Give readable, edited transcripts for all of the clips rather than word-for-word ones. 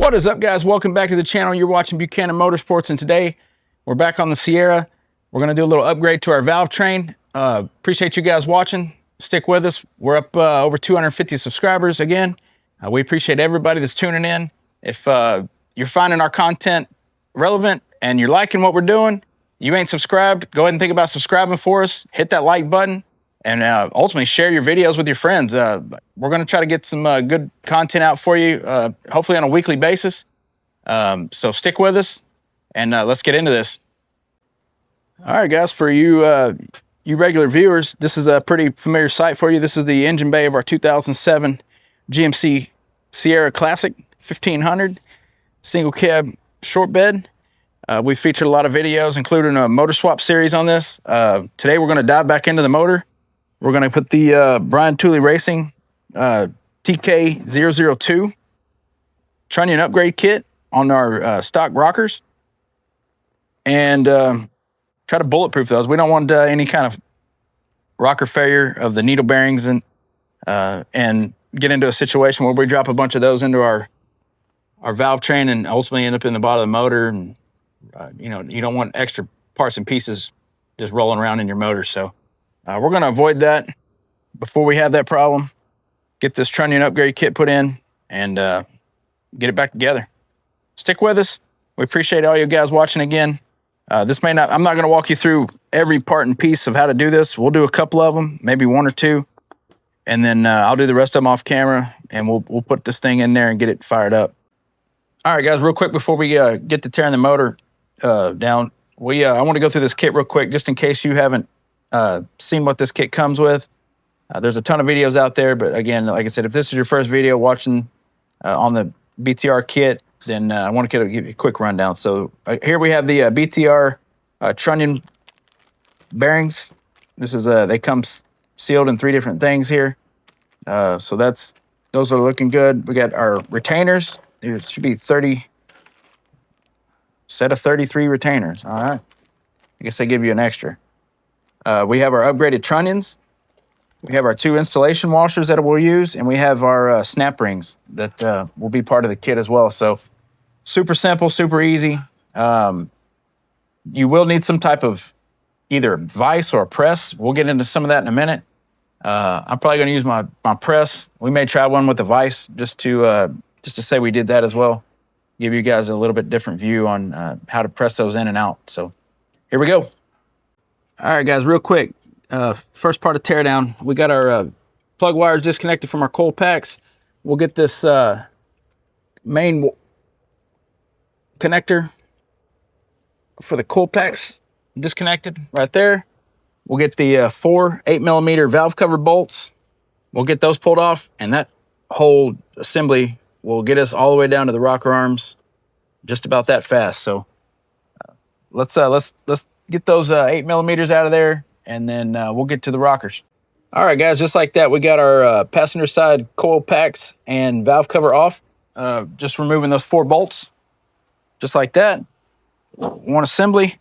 What is up, guys? Welcome back to the channel. You're watching Buchanan Motorsports, and today we're back on the Sierra. We're going to do a little upgrade to our valve train. Appreciate you guys watching. Stick with us. We're up over 250 subscribers again. We appreciate everybody that's tuning in. If you're finding our content relevant and you're liking what we're doing, you ain't subscribed, go ahead and think about subscribing for us. Hit that like button and ultimately share your videos with your friends. We're going to try to get some good content out for you, hopefully on a weekly basis. So stick with us and let's get into this. All right, guys, for you regular viewers, this is a pretty familiar sight for you. This is the engine bay of our 2007 GMC Sierra Classic 1500 single cab short bed. We featured a lot of videos, including a motor swap series on this. Today we're going to dive back into the motor. We're going to put the Brian Tooley Racing TK002 Trunnion upgrade kit on our stock rockers and try to bulletproof those. We don't want any kind of rocker failure of the needle bearings and get into a situation where we drop a bunch of those into our valve train and ultimately end up in the bottom of the motor. And you know, you don't want extra parts and pieces just rolling around in your motor. So we're going to avoid that before we have that problem. Get this Trunnion upgrade kit put in and get it back together. Stick with us. We appreciate all you guys watching again. I'm not going to walk you through every part and piece of how to do this. We'll do a couple of them, maybe one or two, and then I'll do the rest of them off camera, and we'll put this thing in there and get it fired up. All right, guys, real quick before we get to tearing the motor down, I want to go through this kit real quick, just in case you haven't seen what this kit comes with. There's a ton of videos out there, but again, like I said, if this is your first video watching on the BTR kit, then I want to give you a quick rundown. So here we have the BTR Trunnion bearings. This is they come sealed in 3 different things here. So those are looking good. We got our retainers. It should be 30 set of 33 retainers. All right. I guess they give you an extra. We have our upgraded trunnions. We have our 2 installation washers that we'll use, and we have our snap rings that will be part of the kit as well. So super simple, super easy. You will need some type of either vise or a press. We'll get into some of that in a minute. I'm probably going to use my press. We may try one with a vise just to say we did that as well. Give you guys a little bit different view on how to press those in and out. So here we go. All right, guys, real quick. First part of teardown, we got our plug wires disconnected from our coil packs. We'll get this main connector for the coil packs disconnected right there. We'll get the 4 8mm valve cover bolts. We'll get those pulled off, and that whole assembly will get us all the way down to the rocker arms just about that fast. So let's get those 8mm out of there, and then we'll get to the rockers. All right, guys, just like that, we got our passenger side coil packs and valve cover off. Just removing those 4 bolts, just like that. One assembly.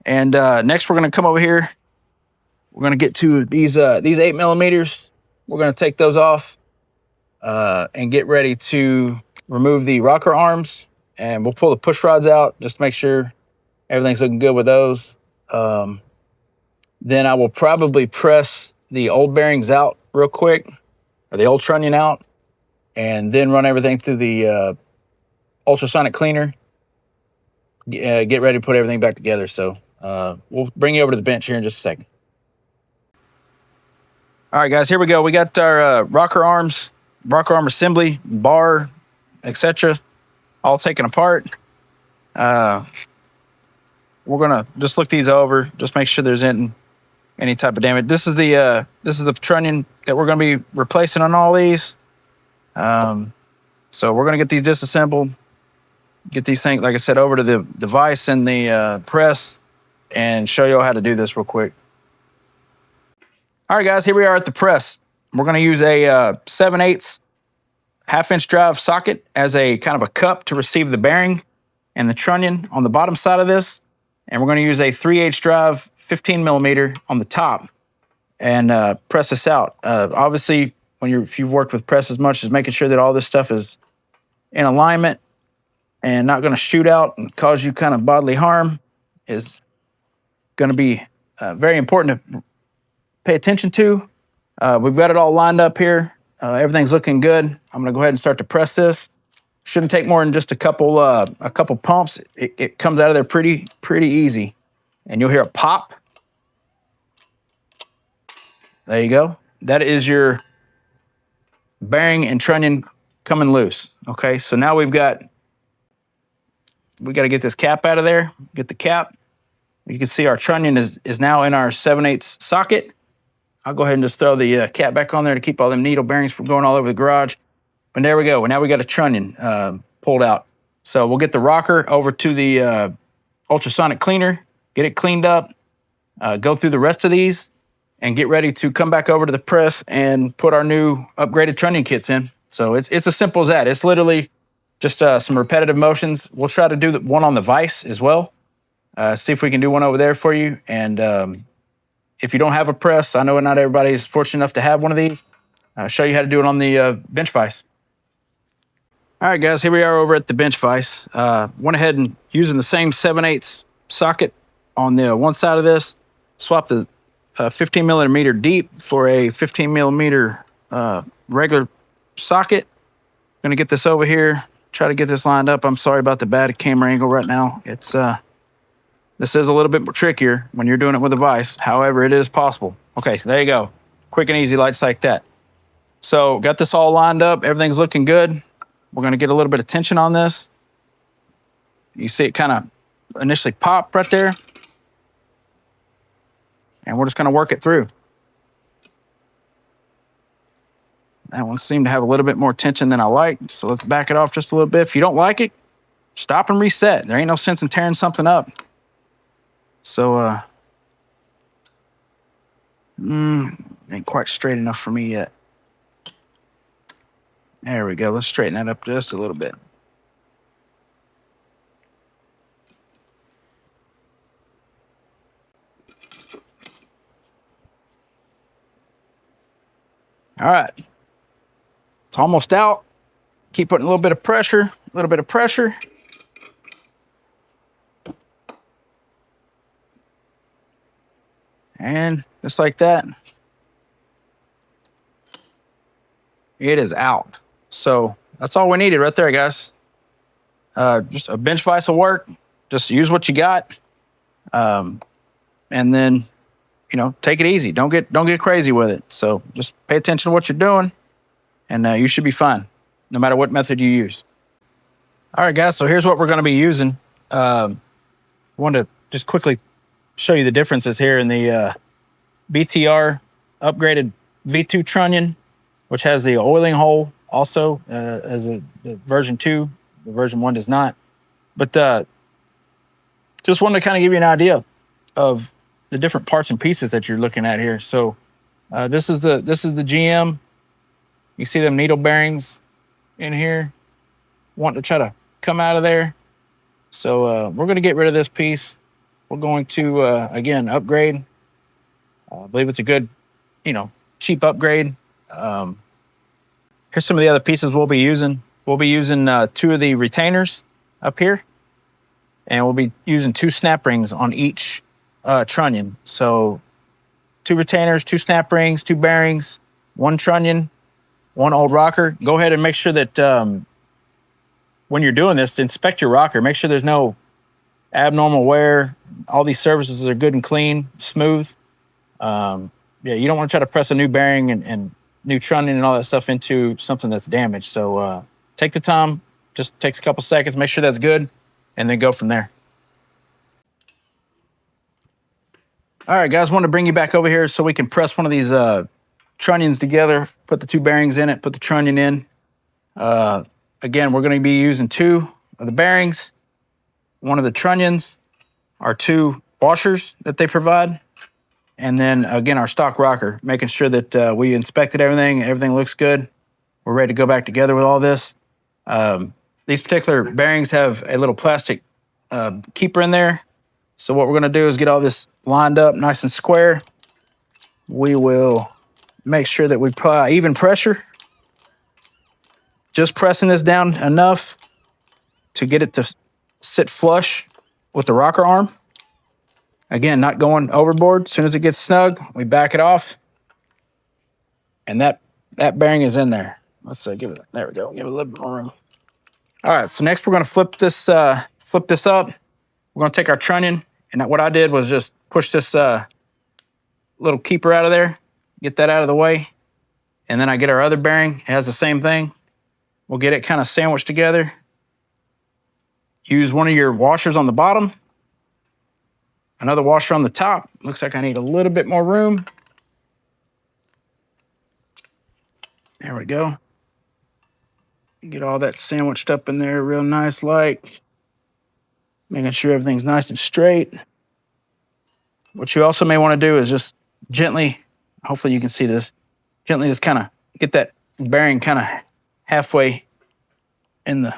And next we're going to come over here. We're going to get to these 8mm. We're going to take those off and get ready to remove the rocker arms. And we'll pull the push rods out just to make sure everything's looking good with those. Then I will probably press the old bearings out real quick, or the old trunnion out, and then run everything through the ultrasonic cleaner. Get ready to put everything back together. So we'll bring you over to the bench here in just a second. All right, guys, here we go. We got our rocker arm assembly, bar, etc., all taken apart. We're gonna just look these over, just make sure there's any type of damage. This is the trunnion that we're gonna be replacing on all these. So we're gonna get these disassembled, get these things, like I said, over to the vise and the press, and show you all how to do this real quick. All right, guys, here we are at the press. We're going to use a 7/8 half-inch drive socket as a kind of a cup to receive the bearing and the trunnion on the bottom side of this. And we're going to use a 3/8 drive 15mm on the top and press this out. Obviously, if you've worked with presses much, is making sure that all this stuff is in alignment and not going to shoot out and cause you kind of bodily harm is going to be very important to pay attention to. We've got it all lined up here. Everything's looking good. I'm going to go ahead and start to press this. Shouldn't take more than just a couple pumps. It comes out of there pretty easy, and you'll hear a pop. There you go. That is your bearing and trunnion coming loose. Okay, so now we got to get this cap out of there. Get the cap. You can see our trunnion is now in our 7/8 socket. I'll go ahead and just throw the cap back on there to keep all them needle bearings from going all over the garage. But there we go. Now we got a trunnion pulled out. So we'll get the rocker over to the ultrasonic cleaner, get it cleaned up, go through the rest of these, and get ready to come back over to the press and put our new upgraded trunnion kits in. So it's as simple as that. It's literally just some repetitive motions. We'll try to do one on the vise as well. See if we can do one over there for you. And if you don't have a press, I know not everybody is fortunate enough to have one of these. I'll show you how to do it on the bench vise. All right, guys, here we are over at the bench vise. Went ahead and using the same 7/8 socket on the one side of this, swapped the 15 millimeter deep for a 15 millimeter regular socket. Gonna get this over here, try to get this lined up. I'm sorry about the bad camera angle right now. It's this is a little bit more trickier when you're doing it with a vise. However, it is possible. Okay, so there you go. Quick and easy, lights like that. So got this all lined up. Everything's looking good. We're going to get a little bit of tension on this. You see it kind of initially pop right there. And we're just going to work it through. That one seemed to have a little bit more tension than I like. So let's back it off just a little bit. If you don't like it, stop and reset. There ain't no sense in tearing something up. So, ain't quite straight enough for me yet. There we go. Let's straighten that up just a little bit. All right. It's almost out. Keep putting a little bit of pressure, And just like that, it is out. So that's all we needed right there, guys. Just a bench vise will work. Just use what you got. And then, take it easy. Don't get crazy with it. So just pay attention to what you're doing, and you should be fine, no matter what method you use. All right, guys, so here's what we're going to be using. I wanted to just quickly show you the differences here in the BTR upgraded V2 trunnion, which has the oiling hole also as the version 2. The version 1 does not. But just wanted to kind of give you an idea of the different parts and pieces that you're looking at here. So this is the GM. You see them needle bearings in here, wanting to try to come out of there. So we're going to get rid of this piece. We're going to, again, upgrade. I believe it's a good, cheap upgrade. Here's some of the other pieces we'll be using. We'll be using 2 of the retainers up here. And we'll be using 2 snap rings on each trunnion. So 2 retainers, 2 snap rings, 2 bearings, 1 trunnion, 1 old rocker. Go ahead and make sure that when you're doing this, to inspect your rocker. Make sure there's no abnormal wear. All these surfaces are good and clean, smooth. You don't want to try to press a new bearing and new trunnion and all that stuff into something that's damaged. So take the time, just takes a couple seconds, make sure that's good, and then go from there. All right, guys, want to bring you back over here so we can press one of these trunnions together, put the 2 bearings in it, put the trunnion in. Again, we're going to be using 2 of the bearings, 1 of the trunnions, our 2 washers that they provide, and then, again, our stock rocker, making sure that we inspected everything looks good. We're ready to go back together with all this. These particular bearings have a little plastic keeper in there. So what we're going to do is get all this lined up nice and square. We will make sure that we apply even pressure. Just pressing this down enough to get it to sit flush with the rocker arm. Again, not going overboard. As soon as it gets snug, we back it off. And that bearing is in there. Let's there we go. Give it a little bit more room. All right, so next we're going to flip this up. We're going to take our trunnion, and what I did was just push this little keeper out of there, get that out of the way, and then I get our other bearing. It has the same thing. We'll get it kind of sandwiched together. Use one of your washers on the bottom, another washer on the top. Looks like I need a little bit more room. There we go. Get all that sandwiched up in there real nice like. Making sure everything's nice and straight. What you also may want to do is just gently, hopefully you can see this, gently just kind of get that bearing kind of halfway in the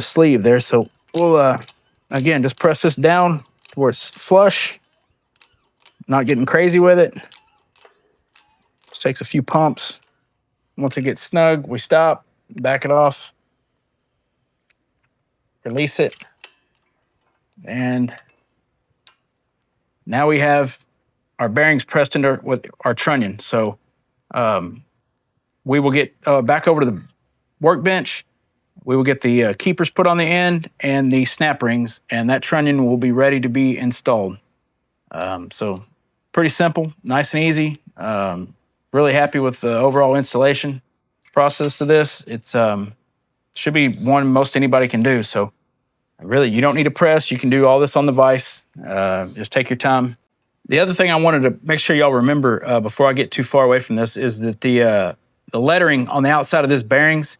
sleeve there. So we'll, again, just press this down to where it's flush, not getting crazy with it. Just takes a few pumps. Once it gets snug, we stop, back it off, release it, and now we have our bearings pressed into with our trunnion. So we will get back over to the workbench. We will get the keepers put on the end and the snap rings, and that trunnion will be ready to be installed. So pretty simple, nice and easy. Really happy with the overall installation process to this. It's should be one most anybody can do. So really, you don't need to press. You can do all this on the vise. Just take your time. The other thing I wanted to make sure y'all remember before I get too far away from this is that the lettering on the outside of this bearings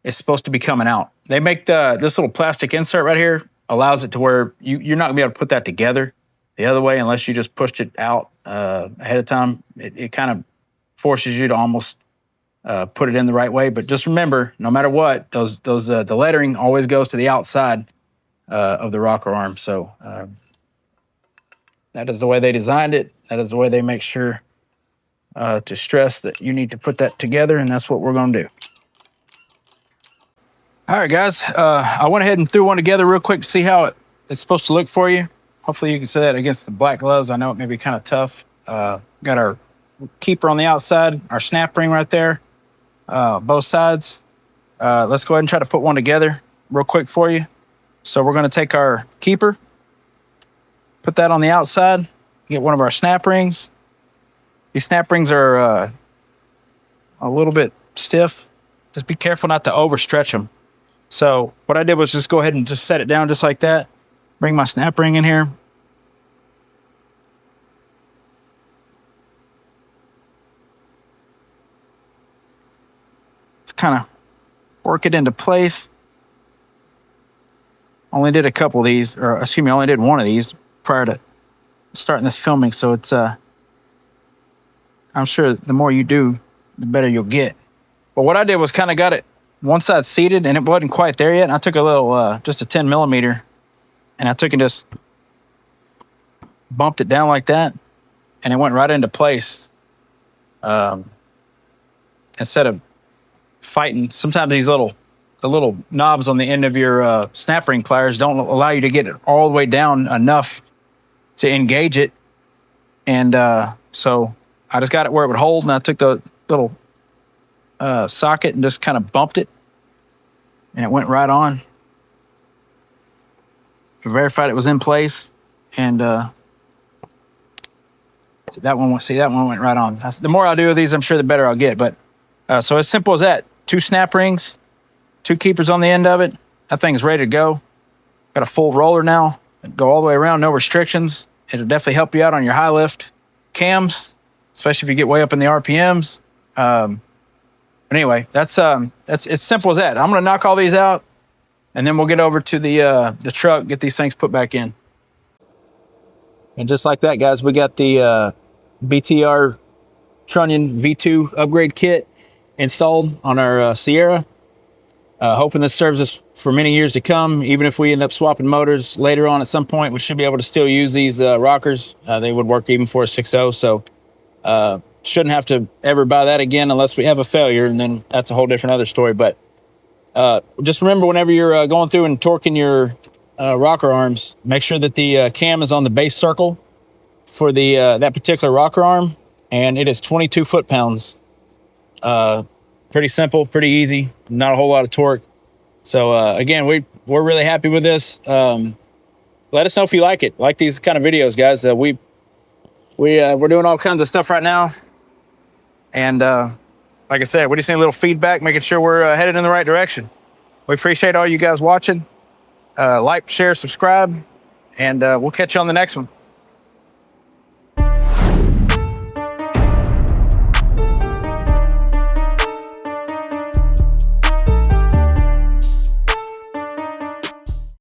is supposed to be coming out. They make this little plastic insert right here allows it to where you're not gonna be able to put that together the other way unless you just pushed it out ahead of time. It kind of forces you to almost put it in the right way. But just remember, no matter what, the lettering always goes to the outside of the rocker arm. So that is the way they designed it. That is the way they make sure to stress that you need to put that together, and that's what we're going to do. All right, guys. I went ahead and threw one together real quick to see how it's supposed to look for you. Hopefully you can see that against the black gloves. I know it may be kind of tough. Got our keeper on the outside, our snap ring right there, both sides. Let's go ahead and try to put one together real quick for you. So we're going to take our keeper, put that on the outside, get one of our snap rings. These snap rings are a little bit stiff. Just be careful not to overstretch them. So what I did was just go ahead and just set it down just like that. Bring my snap ring in here. Just kind of work it into place. Only did a couple of these, or excuse me, only did one of these prior to starting this filming. So it's, I'm sure the more you do, the better you'll get. But what I did was kind of got it one side seated, and it wasn't quite there yet. And I took a little, just a 10 millimeter, and I took and just bumped it down like that, and it went right into place. Instead of fighting, sometimes these the little knobs on the end of your snap ring pliers don't allow you to get it all the way down enough to engage it. And so I just got it where it would hold, and I took the little socket and just kind of bumped it, and it went right on. Verified it was in place, and that one went right on. The more I do of these, I'm sure the better I'll get. But so as simple as that. 2 snap rings, 2 keepers on the end of it. That thing's ready to go. Got a full roller now. Go all the way around, no restrictions. It'll definitely help you out on your high lift cams, especially if you get way up in the RPMs. But anyway, that's it's simple as that. I'm gonna knock all these out, and then we'll get over to the truck, get these things put back in. And just like that, guys, we got the BTR Trunnion V2 upgrade kit installed on our Sierra. Hoping this serves us for many years to come. Even if we end up swapping motors later on at some point, we should be able to still use these rockers. They would work even for a 6.0, so shouldn't have to ever buy that again unless we have a failure, and then that's a whole different other story. But Just remember, whenever you're going through and torquing your rocker arms, make sure that the cam is on the base circle for the that particular rocker arm, and it is 22 foot-pounds. Pretty simple, pretty easy, not a whole lot of torque. So again, we're really happy with this. Let us know if you like it. Like these kind of videos, guys. We're doing all kinds of stuff right now, and like I said, we just need a little feedback, making sure we're headed in the right direction. We appreciate all you guys watching. Like, share, subscribe, and we'll catch you on the next one.